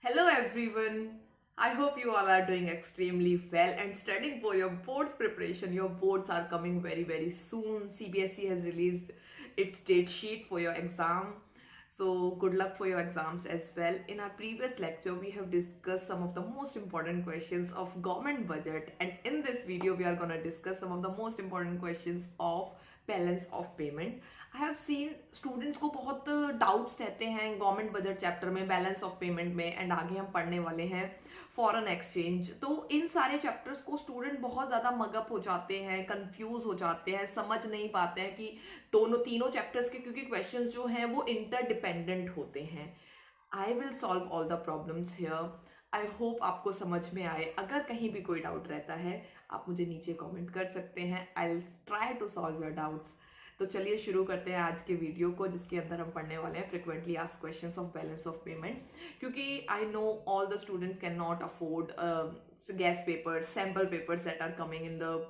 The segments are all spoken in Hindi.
Hello everyone. I hope you all are doing extremely well and studying for your boards preparation. Your boards are coming very soon. CBSE has released its date sheet for your exam. So good luck for your exams as well. In our previous lecture, we have discussed some of the most important questions of government budget, and in this video, we are going to discuss some of the most important questions of balance of payment. I have seen students को बहुत डाउट्स रहते हैं गवर्नमेंट बजट चैप्टर में, बैलेंस ऑफ पेमेंट में, एंड आगे हम पढ़ने वाले हैं फॉरेन एक्सचेंज. तो इन सारे चैप्टर्स को स्टूडेंट बहुत ज़्यादा मगअप हो जाते हैं, कंफ्यूज हो जाते हैं, समझ नहीं पाते हैं कि तीनों चैप्टर्स के, क्योंकि क्वेश्चंस जो हैं वो इंटरडिपेंडेंट होते हैं. I will solve all the problems here. I hope आपको समझ में आए. अगर कहीं भी कोई डाउट रहता है आप मुझे नीचे कमेंट कर सकते हैं. I will try to solve your doubts. तो चलिए शुरू करते हैं आज के वीडियो को, जिसके अंदर हम पढ़ने वाले हैं frequently asked questions of balance of payment. क्योंकि I know all the students can not afford guess papers, sample papers that are coming in the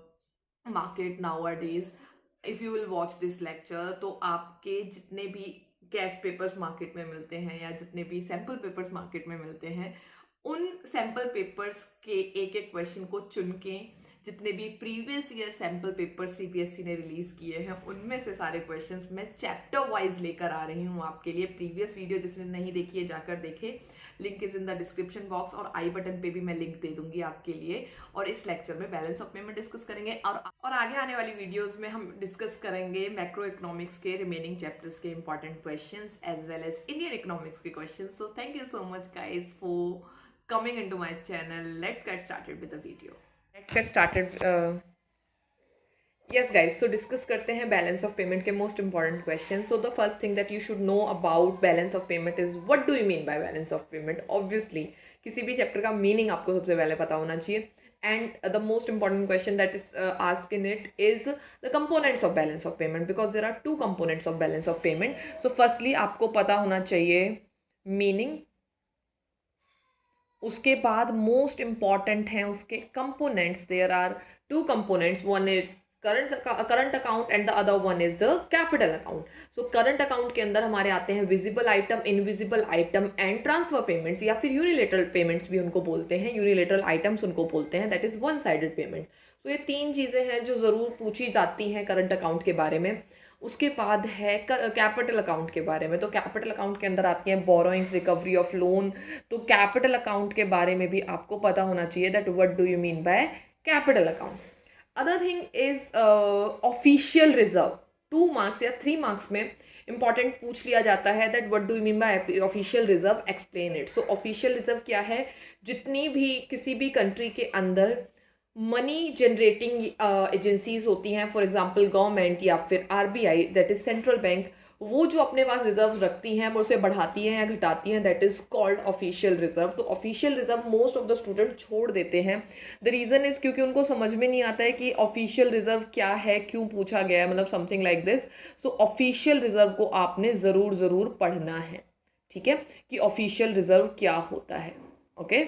market nowadays. If you will watch this lecture, तो आपके जितने भी गैस पेपर्स मार्केट में मिलते हैं या जितने भी सैम्पल पेपर्स मार्केट में मिलते हैं, उन सैम्पल पेपर्स के एक एक क्वेश्चन को चुन के, जितने भी previous year sample paper CBSE ने रिलीज किए हैं, उनमें से सारे क्वेश्चंस मैं चैप्टर वाइज लेकर आ रही हूँ आपके लिए. प्रीवियस वीडियो जिसने नहीं देखी है जाकर देखे, link is in the description box, और आई बटन पे भी मैं लिंक दे दूंगी आपके लिए. और इस लेक्चर में बैलेंस ऑफ पेमेंट डिस्कस करेंगे, और आगे आने वाली वीडियोस में हम डिस्कस करेंगे मैक्रो इकोनॉमिक्स के रिमेनिंग चैप्टर्स के important questions as well as Indian economics के questions. So thank you so much guys for coming into my channel. Let's get started with the video. Let's get started. Yes guys, so discuss करते हैं बैलेंस ऑफ पेमेंट के most important question. So the first thing that you should know about balance of payment is what do you mean by balance of payment. Obviously किसी भी चैप्टर का मीनिंग आपको सबसे पहले पता होना चाहिए. And the most important question that is asked in it is the components of balance of payment, because there are two components of balance of payment. So firstly आपको पता होना चाहिए मीनिंग, उसके बाद मोस्ट इंपॉर्टेंट हैं उसके components. There are two components, one is current account and the other one is the capital account. So current account के अंदर हमारे आते हैं visible item, invisible item and transfer payments, या फिर यूनिलेटरल पेमेंट्स भी उनको बोलते हैं, यूनिलेटरल आइटम्स उनको बोलते हैं, that is one sided payment. तो ये तीन चीज़ें हैं जो ज़रूर पूछी जाती हैं करंट अकाउंट के बारे में. उसके बाद है कैपिटल अकाउंट के बारे में. तो कैपिटल अकाउंट के अंदर आती हैं बोरोइंग्स, रिकवरी ऑफ लोन. तो कैपिटल अकाउंट के बारे में भी आपको पता होना चाहिए that what do you mean by capital account. Other thing is official reserve. 2 marks या 3 मार्क्स में इंपॉर्टेंट पूछ लिया जाता है that what do you mean by official reserve, explain it. So official reserve क्या है? जितनी भी किसी भी कंट्री के अंदर मनी जनरेटिंग एजेंसीज होती हैं, फॉर एग्जांपल गवर्नमेंट या फिर RBI that is central bank, वो जो अपने पास रिजर्व रखती हैं वो उसे बढ़ाती हैं या घटाती हैं, that is called official reserve. तो official reserve most of the student छोड़ देते हैं. द रीज़न इज़ क्योंकि उनको समझ में नहीं आता है कि ऑफिशियल रिजर्व क्या है, क्यों पूछा गया है, मतलब something like this. So official reserve को आपने ज़रूर पढ़ना है, ठीक है, कि ऑफिशियल रिजर्व क्या होता है. Okay.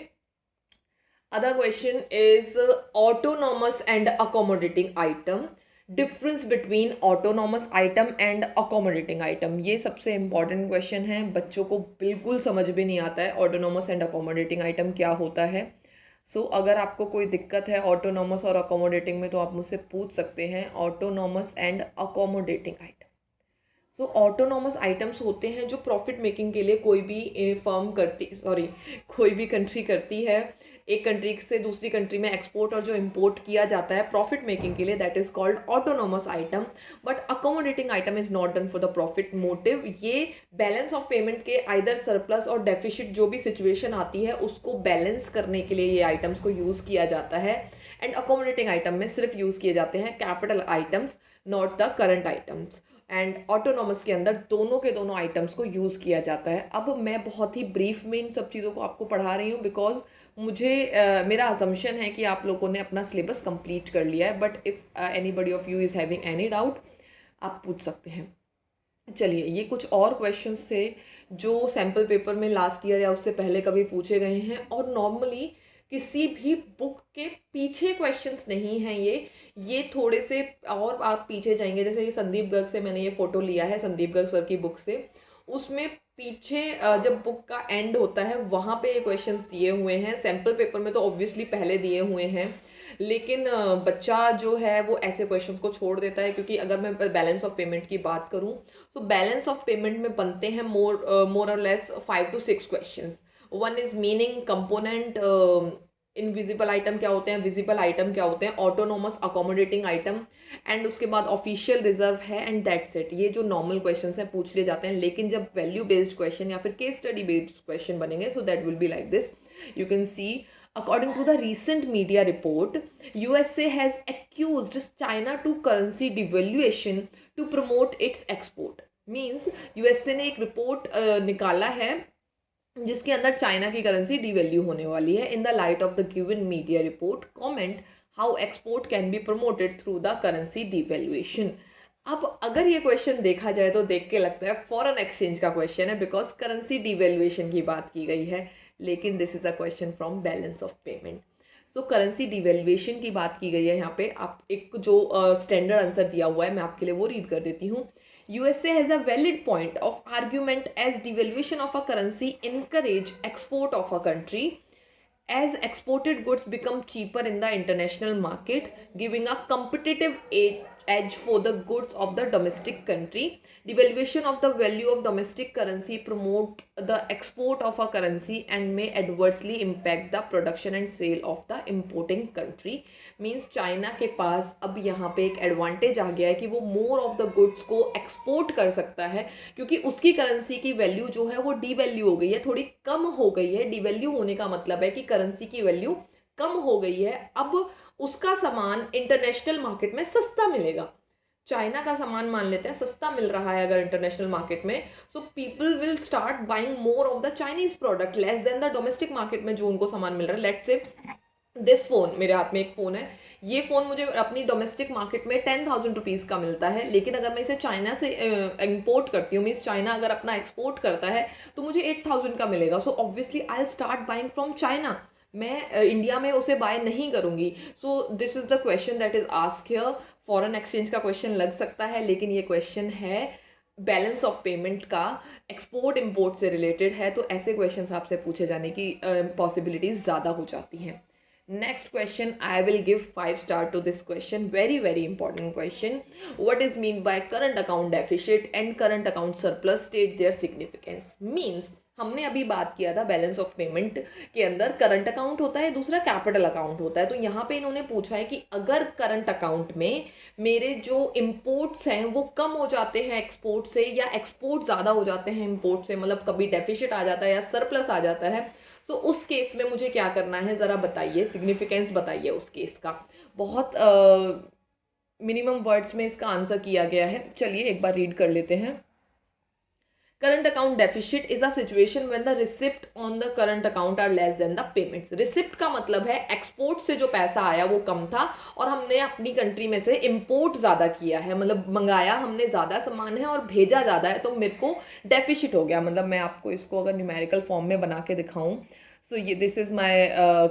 Other question is autonomous and accommodating item. Difference between autonomous item and accommodating item. ये सबसे इंपॉर्टेंट क्वेश्चन है, बच्चों को बिल्कुल समझ में नहीं आता है ऑटोनॉमस एंड अकोमोडेटिंग आइटम क्या होता है. सो अगर आपको कोई दिक्कत है ऑटोनॉमस और अकोमोडेटिंग में, तो आप मुझसे पूछ सकते हैं autonomous and accommodating item. So autonomous items होते हैं जो प्रॉफिट मेकिंग के लिए कोई भी कोई भी कंट्री करती है, एक कंट्री से दूसरी कंट्री में एक्सपोर्ट और जो इंपोर्ट किया जाता है प्रॉफिट मेकिंग के लिए, that is called autonomous item. But accommodating item is not done for the profit motive. ये बैलेंस ऑफ पेमेंट के आइदर सरप्लस और डेफिसिट जो भी सिचुएशन आती है उसको बैलेंस करने के लिए ये आइटम्स को यूज़ किया जाता है. एंड अकोमोडेटिंग आइटम में सिर्फ यूज़ किए जाते हैं capital items, not the current items. And autonomous के अंदर दोनों के दोनों आइटम्स को यूज़ किया जाता है. अब मैं बहुत ही ब्रीफ में इन सब चीज़ों को आपको पढ़ा रही हूँ बिकॉज मुझे मेरा असम्पशन है कि आप लोगों ने अपना सिलेबस कंप्लीट कर लिया है. But if anybody of you is having any doubt, आप पूछ सकते हैं. चलिए, ये कुछ और क्वेश्चंस थे जो सैम्पल पेपर में लास्ट ईयर या उससे पहले कभी पूछे गए हैं, और नॉर्मली किसी भी बुक के पीछे क्वेश्चंस नहीं हैं. ये थोड़े से और आप पीछे जाएंगे, जैसे ये संदीप गर्ग से मैंने ये फ़ोटो लिया है, संदीप गर्ग सर की बुक से. उसमें पीछे जब बुक का एंड होता है वहाँ पे ये क्वेश्चंस दिए हुए हैं, सैम्पल पेपर में तो ऑब्वियसली पहले दिए हुए हैं, लेकिन बच्चा जो है वो ऐसे क्वेश्चंस को छोड़ देता है, क्योंकि अगर मैं बैलेंस ऑफ पेमेंट की बात करूँ तो बैलेंस ऑफ पेमेंट में बनते हैं मोर और less 5 to 6 questions. One is meaning, component, invisible item क्या होते हैं, विजिबल आइटम क्या होते हैं, ऑटोनोमस अकोमोडेटिंग आइटम, एंड उसके बाद ऑफिशियल रिजर्व है, एंड दैट्स इट। ये जो नॉर्मल क्वेश्चन हैं पूछ लिए जाते हैं, लेकिन जब वैल्यू बेस्ड क्वेश्चन या फिर केस स्टडी बेस्ड क्वेश्चन बनेंगे, so that will be like this. You can see, according to the recent media report, USA has accused China to currency devaluation to promote its export. Means USA ने एक रिपोर्ट निकाला है जिसके अंदर चाइना की करेंसी डिवैल्यू होने वाली है। In the light of the given media report, comment how export can be promoted through the currency devaluation. अब अगर ये क्वेश्चन देखा जाए तो देख के लगता है फॉरेन एक्सचेंज का क्वेश्चन है, बिकॉज करेंसी डिवैल्यूएशन की बात की गई है, लेकिन this is a question from balance of payment. So currency devaluation की बात की गई है यहाँ पे। आप एक जो स्टैंडर्ड आंसर दिया हुआ है मैं आपके लिए वो रीड कर देती हूँ। USA has a valid point of argument as devaluation of a currency encourage export of a country as exported goods become cheaper in the international market, giving a competitive edge for the goods of the domestic country. Devaluation of the value of domestic currency promote the export of a currency and may adversely impact the production and sale of the importing country. Means China के पास अब यहाँ पे एक एडवांटेज आ गया है कि वो मोर ऑफ द गुड्स को एक्सपोर्ट कर सकता है, क्योंकि उसकी करेंसी की वैल्यू जो है वो डीवैल्यू हो गई है, थोड़ी कम हो गई है। डीवैल्यू होने का मतलब है कि करेंसी की वैल्यू कम हो गई है। अब उसका सामान इंटरनेशनल मार्केट में सस्ता मिलेगा। चाइना का सामान मान लेते हैं सस्ता मिल रहा है अगर इंटरनेशनल मार्केट में, so people will start buying more of the Chinese product less than the domestic market में जो उनको सामान मिल रहा है। लेट्स से दिस फोन, मेरे हाथ में एक फ़ोन है, ये फ़ोन मुझे अपनी डोमेस्टिक मार्केट में 10,000 रुपीज़ का मिलता है, लेकिन अगर मैं इसे चाइना से इंपोर्ट करती हूँ, मीन्स चाइना अगर अपना एक्सपोर्ट करता है तो मुझे 8,000 का मिलेगा। So obviously I will start buying from China, मैं इंडिया में उसे बाय नहीं करूँगी। So this is the question that is asked here. Foreign exchange का क्वेश्चन लग सकता है, लेकिन ये क्वेश्चन है बैलेंस ऑफ पेमेंट का, एक्सपोर्ट इम्पोर्ट से रिलेटेड है, तो ऐसे क्वेश्चन आपसे पूछे जाने की पॉसिबिलिटीज़ ज़्यादा हो जाती हैं। Next question, I will give 5 star to this question. Very important question. What is mean by current account deficit and current account surplus? State their significance. Means हमने अभी बात किया था बैलेंस ऑफ पेमेंट के अंदर करंट अकाउंट होता है, दूसरा कैपिटल अकाउंट होता है। तो यहाँ पे इन्होंने पूछा है कि अगर करंट अकाउंट में मेरे जो इम्पोर्ट्स हैं वो कम हो जाते हैं एक्सपोर्ट से, या एक्सपोर्ट ज़्यादा हो जाते हैं इम्पोर्ट से, मतलब कभी डेफिशिट आ जाता है या सरप्लस आ जाता है, सो उस केस में मुझे क्या करना है, ज़रा बताइए, सिग्निफिकेंस बताइए उस केस का। बहुत मिनिमम वर्ड्स में इसका आंसर किया गया है। चलिए एक बार रीड कर लेते हैं। Current account deficit is a situation when the receipt on the current account are less than the payments. Receipt का मतलब है एक्सपोर्ट से जो पैसा आया वो कम था और हमने अपनी कंट्री में से इम्पोर्ट ज़्यादा किया है, मतलब मंगाया हमने ज़्यादा सामान है और भेजा ज़्यादा है, तो मेरे को डेफिशिट हो गया। मतलब मैं आपको इसको अगर न्यूमेरिकल फॉर्म में बना के दिखाऊं, सो ये this is my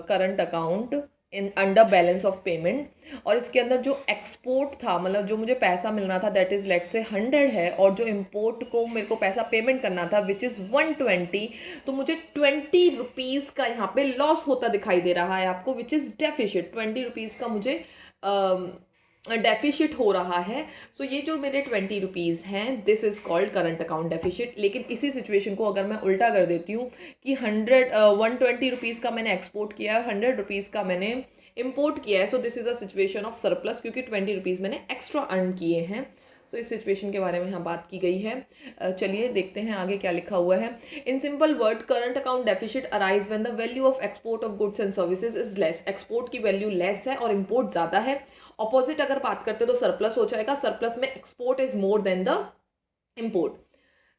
current account in under balance of payment, और इसके अंदर जो एक्सपोर्ट था, मतलब जो मुझे पैसा मिलना था दैट इज़ लेट से 100 है, और जो इम्पोर्ट को मेरे को पैसा पेमेंट करना था विच इज़ 120, तो मुझे 20 रुपीज़ का यहाँ पे लॉस होता दिखाई दे रहा है आपको, विच इज़ डेफिशिट। 20 रुपीज़ का मुझे डेफिशिट हो रहा है। सो ये जो मेरे 20 रुपीज़ हैं, this is called current account deficit. लेकिन इसी सिचुएशन को अगर मैं उल्टा कर देती हूँ कि 120 रुपीज़ का मैंने एक्सपोर्ट किया है, 100 रुपीज़ का मैंने इम्पोर्ट किया है, so this is a situation of surplus, क्योंकि 20 रुपीज़ मैंने एक्स्ट्रा अर्न किए हैं। सो इस सिचुएशन के बारे में यहाँ बात की गई है। चलिए देखते हैं आगे क्या लिखा हुआ है। In simple word, current account deficit arise when the value of export of goods and services is less. Export की वैल्यू लेस है और इम्पोर्ट ज़्यादा है। ऑपोजिट अगर बात करते हैं तो सरप्लस हो जाएगा, सरप्लस में export is more than the import.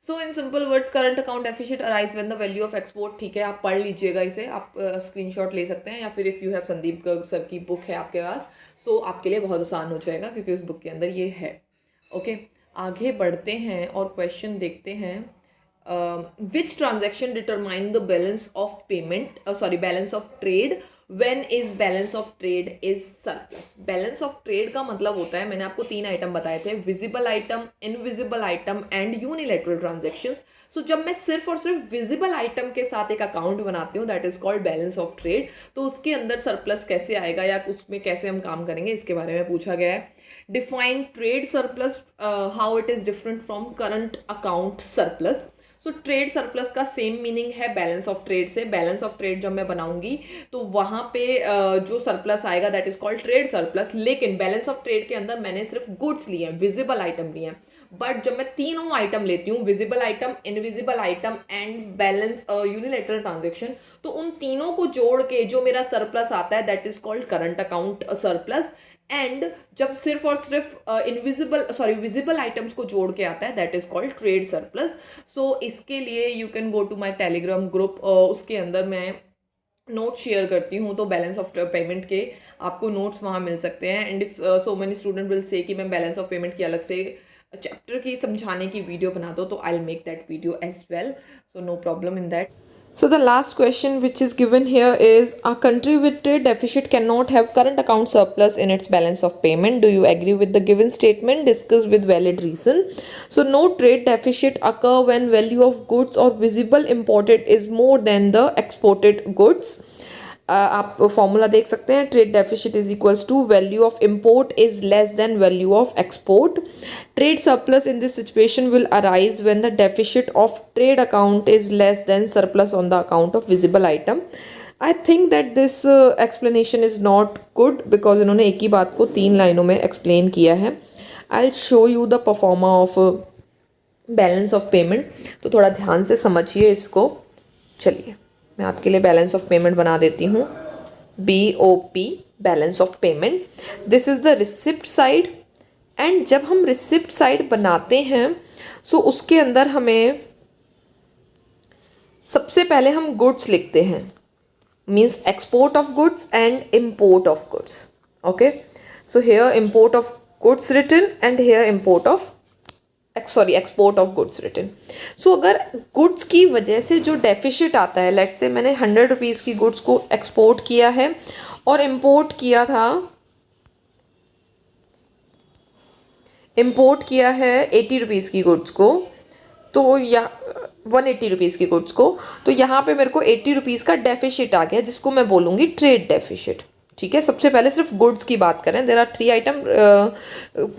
So in simple words, current account deficit arise when the value of export, ठीक है, आप पढ़ लीजिएगा इसे, आप स्क्रीनशॉट ले सकते हैं, या फिर if you have Sandeep Garg sir की बुक है आपके पास, सो आपके लिए बहुत आसान हो जाएगा क्योंकि उस बुक के अंदर ये है। ओके, आगे बढ़ते हैं और क्वेश्चन देखते हैं। Which transaction determine the balance of payment, balance of trade when is balance of trade is surplus. Balance of trade का मतलब होता है, मैंने आपको 3 आइटम बताए थे, visible item, invisible item and unilateral transactions. So जब मैं सिर्फ और सिर्फ विजिबल आइटम के साथ एक अकाउंट बनाती हूँ, that is called balance of trade, तो उसके अंदर सरप्लस कैसे आएगा या उसमें कैसे हम काम करेंगे, इसके बारे में पूछा गया है। Define trade surplus, how it is different from current account surplus. So trade surplus का सेम मीनिंग है बैलेंस ऑफ ट्रेड से। बैलेंस ऑफ ट्रेड जब मैं बनाऊंगी तो वहाँ पे जो सरप्लस आएगा that is called trade surplus. लेकिन बैलेंस ऑफ ट्रेड के अंदर मैंने सिर्फ गुड्स लिए हैं, विजिबल आइटम लिए हैं। बट जब मैं तीनों आइटम लेती हूँ, visible item, invisible item and balance unilateral transaction, तो उन तीनों को जोड़ के जो मेरा सरप्लस आता है that is called current account surplus. And जब सिर्फ और सिर्फ विजिबल आइटम्स को जोड़ के आता है that is called trade surplus. So इसके लिए you can go to my Telegram group, उसके अंदर मैं नोट शेयर करती हूँ, तो बैलेंस ऑफ पेमेंट के आपको नोट्स वहाँ मिल सकते हैं। And if so many student will say कि मैं बैलेंस ऑफ पेमेंट की अलग से चैप्टर की समझाने की वीडियो बना दो, तो I will make that video as well, so no problem in that. So the last question which is given here is, a country with trade deficit cannot have current account surplus in its balance of payment. Do you agree with the given statement? Discuss with valid reason. So no trade deficit occur when value of goods or visible imported is more than the exported goods. आप फॉर्मूला देख सकते हैं, trade deficit is equals to value of import is less than value of export. Trade surplus in this situation will arise when the deficit of trade account is less than surplus on the account of visible item. I think that this explanation is not good because इन्होंने एक ही बात को 3 लाइनों में एक्सप्लेन किया है। I will show you the pro forma of balance of payment, तो थोड़ा ध्यान से समझिए इसको। चलिए मैं आपके लिए बैलेंस ऑफ पेमेंट बना देती हूँ, BOP balance of payment. This is the receipt side. And जब हम रिसिप्ट साइड बनाते हैं सो उसके अंदर हमें सबसे पहले हम गुड्स लिखते हैं, means export of goods and import of goods. Okay, so here import of goods written and here import of export of goods written. So अगर गुड्स की वजह से जो डेफिसिट आता है, लेट्स से मैंने 100 रुपीज़ की गुड्स को एक्सपोर्ट किया है और इम्पोर्ट किया है 80 रुपीज़ की गुड्स को, तो या 180 रुपीज़ की गुड्स को, तो यहाँ पे मेरे को 80 रुपीज़ का डेफिसिट आ गया जिसको मैं बोलूँगी ट्रेड डेफिसिट। ठीक है, सबसे पहले सिर्फ गुड्स की बात करें। There are 3 item,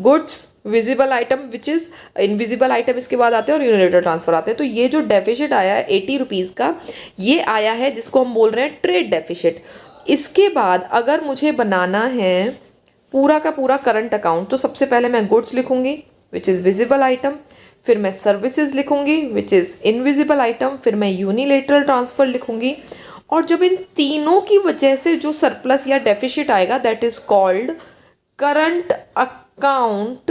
goods, visible item which is invisible item इसके बाद आते हैं और यूनिलैटरल ट्रांसफर आते हैं। तो ये जो डेफिसिट आया है 80 रुपीज़ का, ये आया है जिसको हम बोल रहे हैं ट्रेड डेफिसिट। इसके बाद अगर मुझे बनाना है पूरा का पूरा करंट अकाउंट, तो सबसे पहले मैं गुड्स लिखूंगी विच इज़ विजिबल आइटम, फिर मैं सर्विसेज लिखूंगी विच इज़ इनविजिबल आइटम, फिर मैं यूनिलैटरल ट्रांसफर लिखूंगी। और जब इन तीनों की वजह से जो सरप्लस या डेफिसिट आएगा that is called current account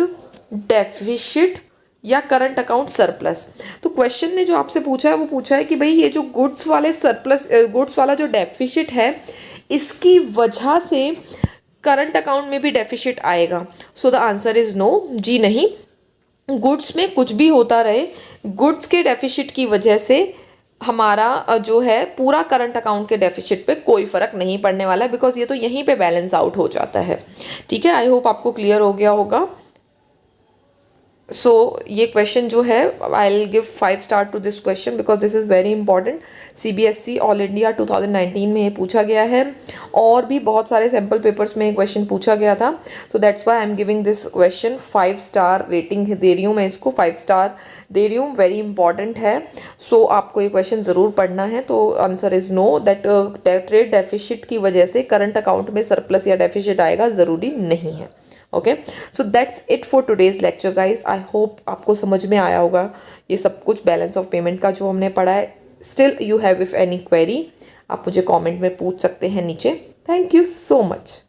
deficit या करंट अकाउंट सरप्लस। तो क्वेश्चन ने जो आपसे पूछा है वो पूछा है कि भाई ये जो गुड्स वाले सरप्लस, गुड्स वाला जो डेफिसिट है इसकी वजह से करंट अकाउंट में भी डेफिसिट आएगा। So the answer is no, जी नहीं। गुड्स में कुछ भी होता रहे, गुड्स के डेफिसिट की वजह से हमारा जो है पूरा करंट अकाउंट के डेफिसिट पे कोई फ़र्क नहीं पड़ने वाला है, बिकॉज ये तो यहीं पे बैलेंस आउट हो जाता है। ठीक है, आई होप आपको क्लियर हो गया होगा। सो ये क्वेश्चन जो है I will give 5 star to this question because this is very important. CBSE all India 2019 में ये पूछा गया है और भी बहुत सारे सैम्पल पेपर्स में ये क्वेश्चन पूछा गया था। तो that's why I am giving this question 5 star rating दे रही हूँ मैं इसको, 5 स्टार दे रही हूँ, वेरी इंपॉर्टेंट है। सो आपको ये क्वेश्चन ज़रूर पढ़ना है। तो answer is no, that trade deficit की वजह से करंट अकाउंट में सरप्लस या डेफिसिट आएगा, ज़रूरी नहीं है। Okay, so that's it for today's lecture guys. I hope आपको समझ में आया होगा ये सब कुछ बैलेंस ऑफ पेमेंट का जो हमने पढ़ा है। Still you have if any query, आप मुझे कमेंट में पूछ सकते हैं नीचे। Thank you so much.